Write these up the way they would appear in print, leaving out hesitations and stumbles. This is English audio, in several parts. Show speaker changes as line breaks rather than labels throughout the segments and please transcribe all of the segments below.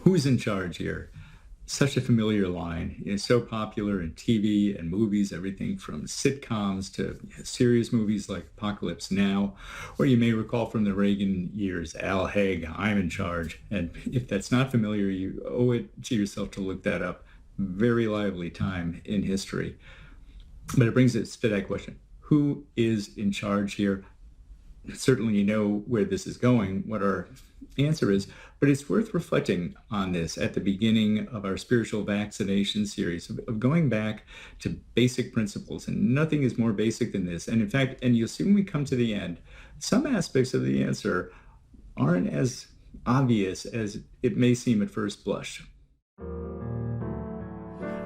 Who's in charge here? Such a familiar line. It's so popular in TV and movies, everything from sitcoms to serious movies like Apocalypse Now, or you may recall from the Reagan years, Al Haig, I'm in charge. And if that's not familiar, you owe it to yourself to look that up. Very lively time in history. But it brings us to that question. Who is in charge here? Certainly you know where this is going, what our answer is, but it's worth reflecting on this at the beginning of our spiritual vaccination series, of going back to basic principles. And nothing is more basic than this. And in fact, and you'll see when we come to the end, some aspects of the answer aren't as obvious as it may seem at first blush.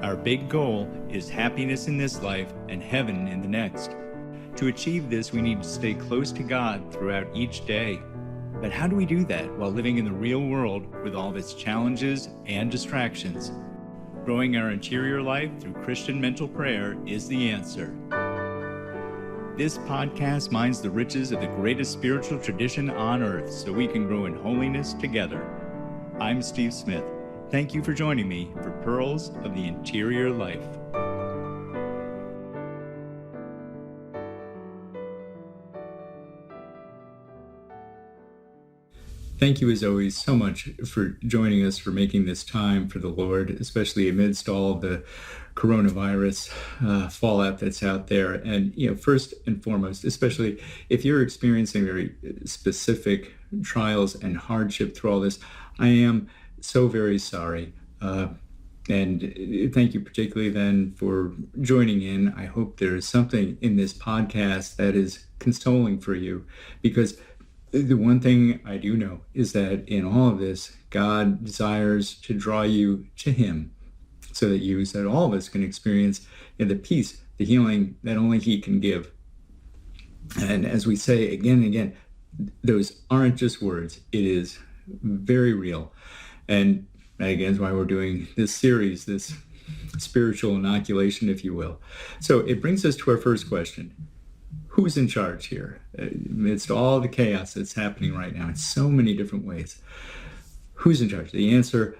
Our big goal is happiness in this life and heaven in the next. To achieve this, we need to stay close to God throughout each day. But how do we do that while living in the real world with all of its challenges and distractions? Growing our interior life through Christian mental prayer is the answer. This podcast mines the riches of the greatest spiritual tradition on earth so we can grow in holiness together. I'm Steve Smith. Thank you for joining me for Pearls of the Interior Life. Thank you, as always, so much for joining us, for making this time for the Lord, especially amidst all the coronavirus fallout that's out there. And, first and foremost, especially if you're experiencing very specific trials and hardship through all this, I am so very sorry. And thank you particularly then for joining in. I hope there's something in this podcast that is consoling for you, because the one thing I do know is that in all of this, God desires to draw you to Him so that all of us can experience the peace, the healing that only He can give. And as we say again and again, those aren't just words. It is very real. And again, is why we're doing this series, this spiritual inoculation, if you will. So it brings us to our first question. Who's in charge here? Amidst all the chaos that's happening right now in so many different ways, who's in charge? The answer,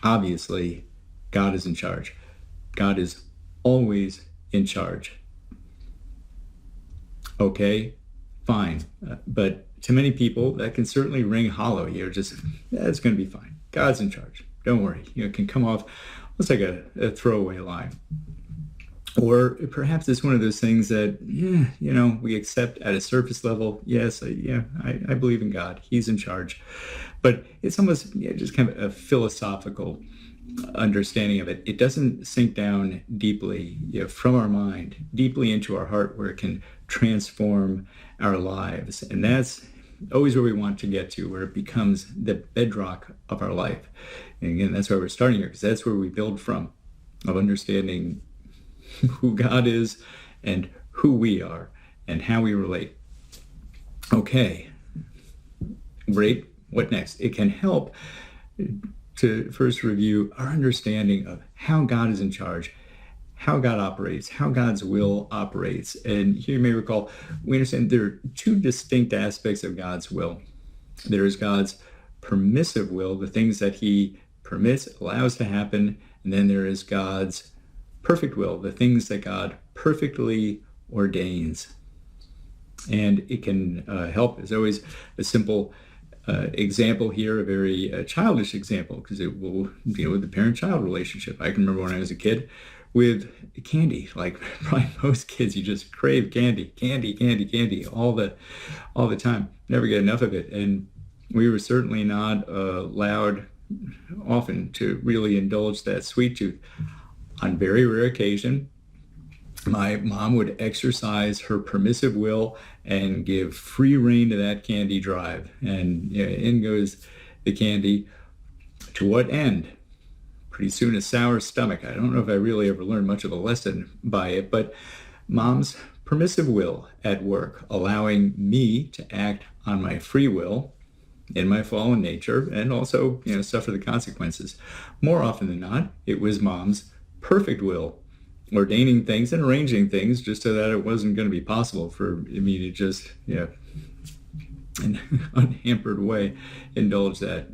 obviously, God is in charge. God is always in charge. Okay, fine. But to many people, that can certainly ring hollow. You're just, it's going to be fine. God's in charge. Don't worry. It can come off almost like a throwaway line. Or perhaps it's one of those things that, we accept at a surface level. Yes, I believe in God. He's in charge. But it's almost just kind of a philosophical understanding of it. It doesn't sink down deeply from our mind, deeply into our heart, where it can transform our lives. And that's always where we want to get to, where it becomes the bedrock of our life. And again, that's why we're starting here, because that's where we build from, of understanding who God is and who we are and how we relate. Okay, great. What next? It can help to first review our understanding of how God is in charge, how God operates, how God's will operates. And here you may recall, we understand there are two distinct aspects of God's will. There is God's permissive will, the things that He permits, allows to happen, and then there is God's perfect will, the things that God perfectly ordains. And it can help, as always, a simple example here, a very childish example, because it will deal with the parent-child relationship. I can remember when I was a kid with candy, like probably most kids, you just crave candy all the time. Never get enough of it. And we were certainly not allowed often to really indulge that sweet tooth. On very rare occasion, my mom would exercise her permissive will and give free rein to that candy drive. And in goes the candy. To what end? Pretty soon a sour stomach. I don't know if I really ever learned much of a lesson by it, but Mom's permissive will at work, allowing me to act on my free will in my fallen nature and also, suffer the consequences. More often than not, it was Mom's perfect will, ordaining things and arranging things just so that it wasn't going to be possible for me to just an unhampered way, indulge that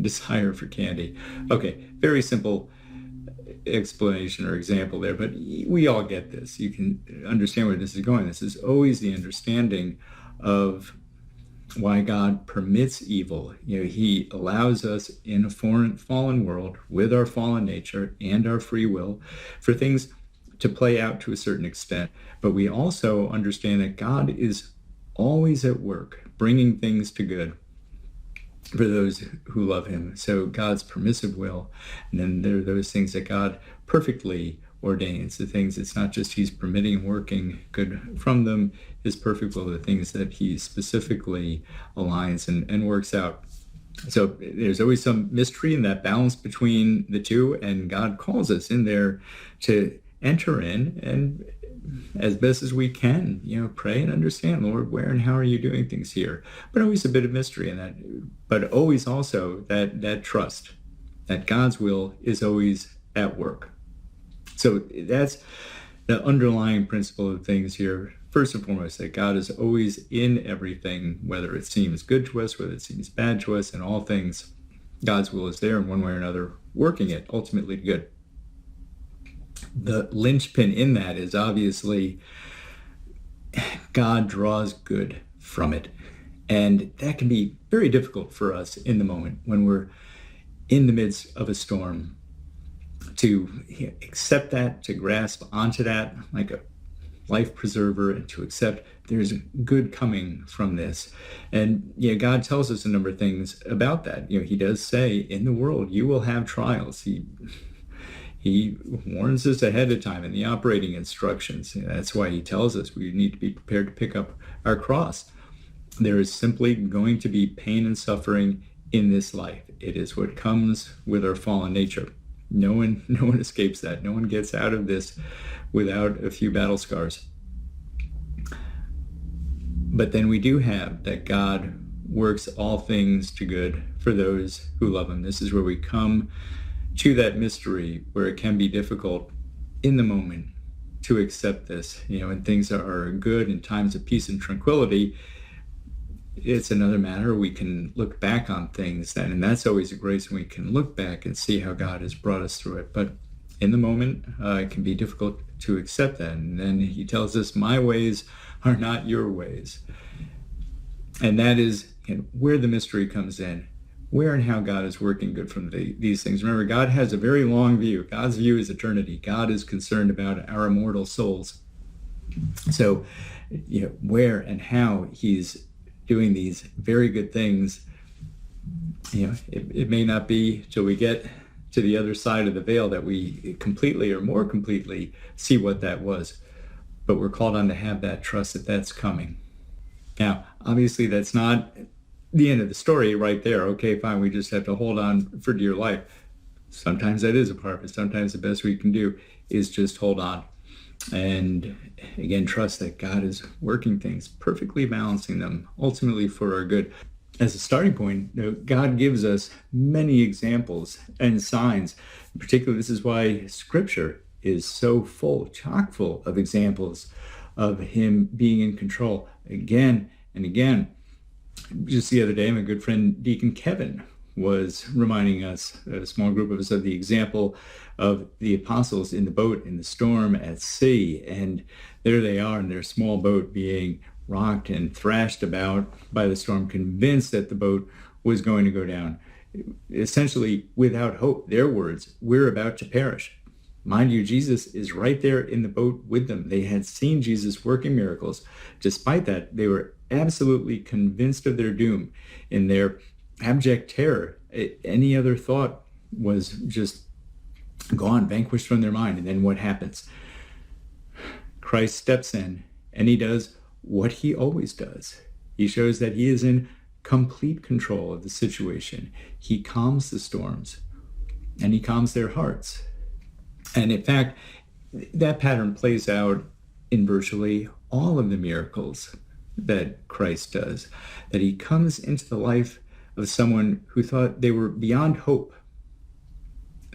desire for candy. Okay, very simple explanation or example there, but we all get this. You can understand where this is going. This is always the understanding of why God permits evil. He allows us in a fallen world with our fallen nature and our free will for things to play out to a certain extent. But we also understand that God is always at work, bringing things to good for those who love him. So God's permissive will, and then there are those things that God perfectly ordains, the things it's not just he's permitting and working good from them, his perfect will, the things that he specifically aligns and works out. So there's always some mystery in that balance between the two, and God calls us in there to enter in and as best as we can, pray and understand, Lord, where and how are you doing things here? But always a bit of mystery in that, but always also that trust that God's will is always at work. So that's the underlying principle of things here. First and foremost, that God is always in everything, whether it seems good to us, whether it seems bad to us, in all things, God's will is there in one way or another, working it ultimately to good. The linchpin in that is obviously God draws good from it. And that can be very difficult for us in the moment when we're in the midst of a storm, to accept that, to grasp onto that like a life preserver, and to accept there's good coming from this. And God tells us a number of things about that. He does say in the world you will have trials. He warns us ahead of time in the operating instructions. That's why he tells us we need to be prepared to pick up our cross. There is simply going to be pain and suffering in this life. It is what comes with our fallen nature. No one escapes that. No one gets out of this without a few battle scars. But then we do have that God works all things to good for those who love him. This is where we come to that mystery where it can be difficult in the moment to accept this. When things are good in times of peace and tranquility, it's another matter. We can look back on things then, and that's always a grace when we can look back and see how God has brought us through it. But in the moment, it can be difficult to accept that. And then he tells us, my ways are not your ways. And that is where the mystery comes in, where and how God is working good from these things. Remember, God has a very long view. God's view is eternity. God is concerned about our immortal souls. So, where and how he's doing these very good things, it may not be till we get to the other side of the veil that we completely or more completely see what that was. But we're called on to have that trust that that's coming. Now, obviously, that's not the end of the story right there. Okay, fine, we just have to hold on for dear life. Sometimes that is a part of it. Sometimes the best we can do is just hold on. And again, trust that God is working things, perfectly balancing them, ultimately for our good. As a starting point, God gives us many examples and signs. In particular, this is why Scripture is so full, chock full of examples of him being in control again and again. Just the other day, my good friend Deacon Kevin was reminding us, a small group of us, of the example of the apostles in the boat in the storm at sea. And there they are in their small boat being rocked and thrashed about by the storm, convinced that the boat was going to go down. Essentially, without hope. Their words, we're about to perish. Mind you, Jesus is right there in the boat with them. They had seen Jesus working miracles. Despite that, they were absolutely convinced of their doom. In their abject terror, any other thought was just gone, vanquished from their mind. And then what happens? Christ steps in, and he does what he always does. He shows that he is in complete control of the situation. He calms the storms, and he calms their hearts. And in fact, that pattern plays out in virtually all of the miracles that Christ does, that he comes into the life of someone who thought they were beyond hope,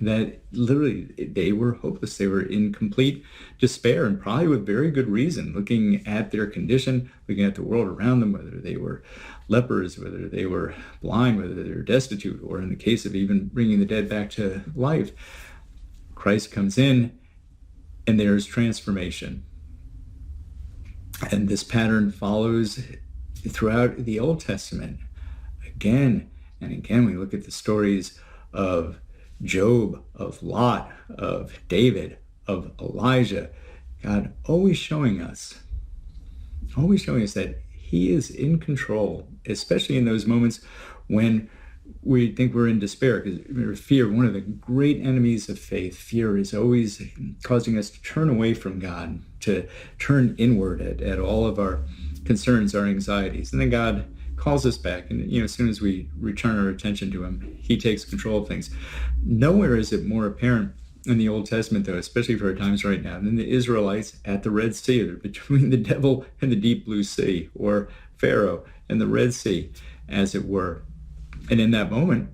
that literally they were hopeless. They were in complete despair, and probably with very good reason, looking at their condition, looking at the world around them, whether they were lepers, whether they were blind, whether they were destitute, or in the case of even bringing the dead back to life. Christ comes in and there's transformation. And this pattern follows throughout the Old Testament. Again and again, we look at the stories of Job, of Lot, of David, of Elijah. God always showing us that he is in control, especially in those moments when we think we're in despair. Because fear, one of the great enemies of faith, fear is always causing us to turn away from God, to turn inward at all of our concerns, our anxieties. And then God calls us back, and as soon as we return our attention to him, he takes control of things. Nowhere is it more apparent in the Old Testament, though, especially for our times right now, than the Israelites at the Red Sea. They're between the devil and the deep blue sea, or Pharaoh and the Red Sea, as it were. And in that moment,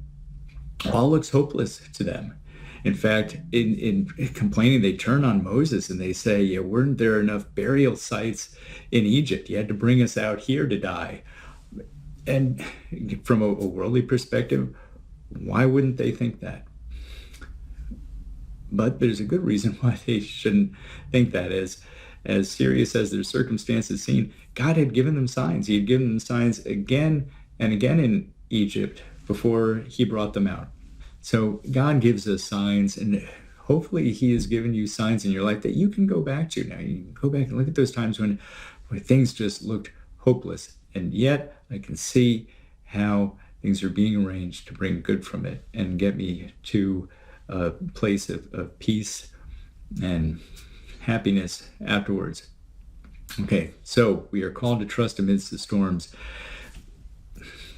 all looks hopeless to them. In fact, in complaining, they turn on Moses and they say, yeah, weren't there enough burial sites in Egypt? You had to bring us out here to die. And from a worldly perspective, why wouldn't they think that? But there's a good reason why they shouldn't think that. As serious as their circumstances seem, God had given them signs. He had given them signs again and again in Egypt before he brought them out. So God gives us signs, and hopefully he has given you signs in your life that you can go back to. Now you can go back and look at those times when things just looked hopeless. And yet I can see how things are being arranged to bring good from it and get me to a place of peace and happiness afterwards. Okay, so we are called to trust amidst the storms.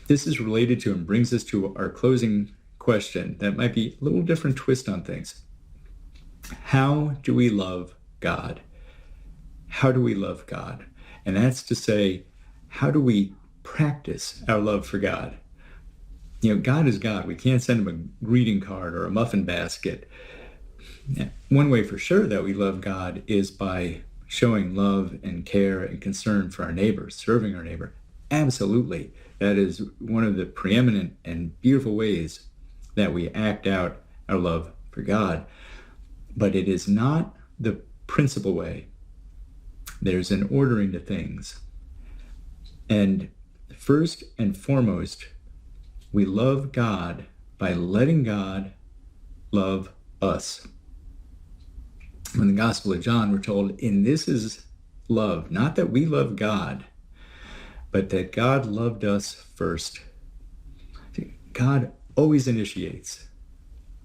This is related to and brings us to our closing question that might be a little different twist on things. How do we love God? How do we love God? And that's to say, how do we practice our love for God? God is God. We can't send him a greeting card or a muffin basket. One way for sure that we love God is by showing love and care and concern for our neighbor, serving our neighbor. Absolutely. That is one of the preeminent and beautiful ways that we act out our love for God. But it is not the principal way. There's an ordering to things. And first and foremost, we love God by letting God love us. In the Gospel of John, we're told, and this is love, not that we love God, but that God loved us first. God always initiates.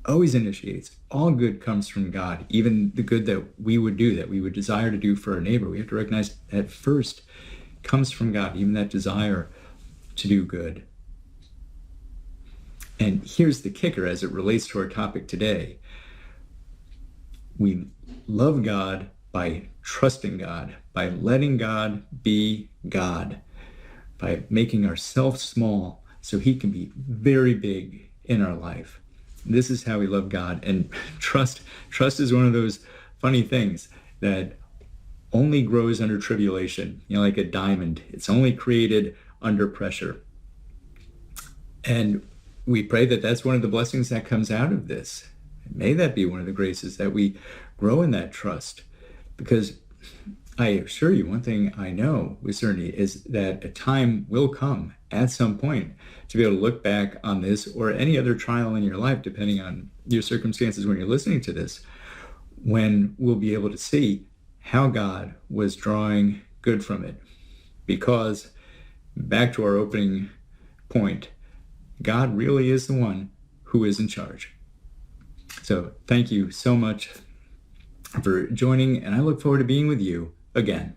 All good comes from God, even the good that we would do, that we would desire to do for our neighbor. We have to recognize that first comes from God, even that desire to do good. And here's the kicker as it relates to our topic today. We love God by trusting God, by letting God be God, by making ourselves small so he can be very big in our life. This is how we love God. And trust is one of those funny things that only grows under tribulation, like a diamond. It's only created under pressure. And we pray that that's one of the blessings that comes out of this. May that be one of the graces, that we grow in that trust. Because I assure you, one thing I know with certainty is that a time will come at some point to be able to look back on this or any other trial in your life, depending on your circumstances when you're listening to this, when we'll be able to see how God was drawing good from it. Because, back to our opening point, God really is the one who is in charge. So thank you so much for joining, and I look forward to being with you again.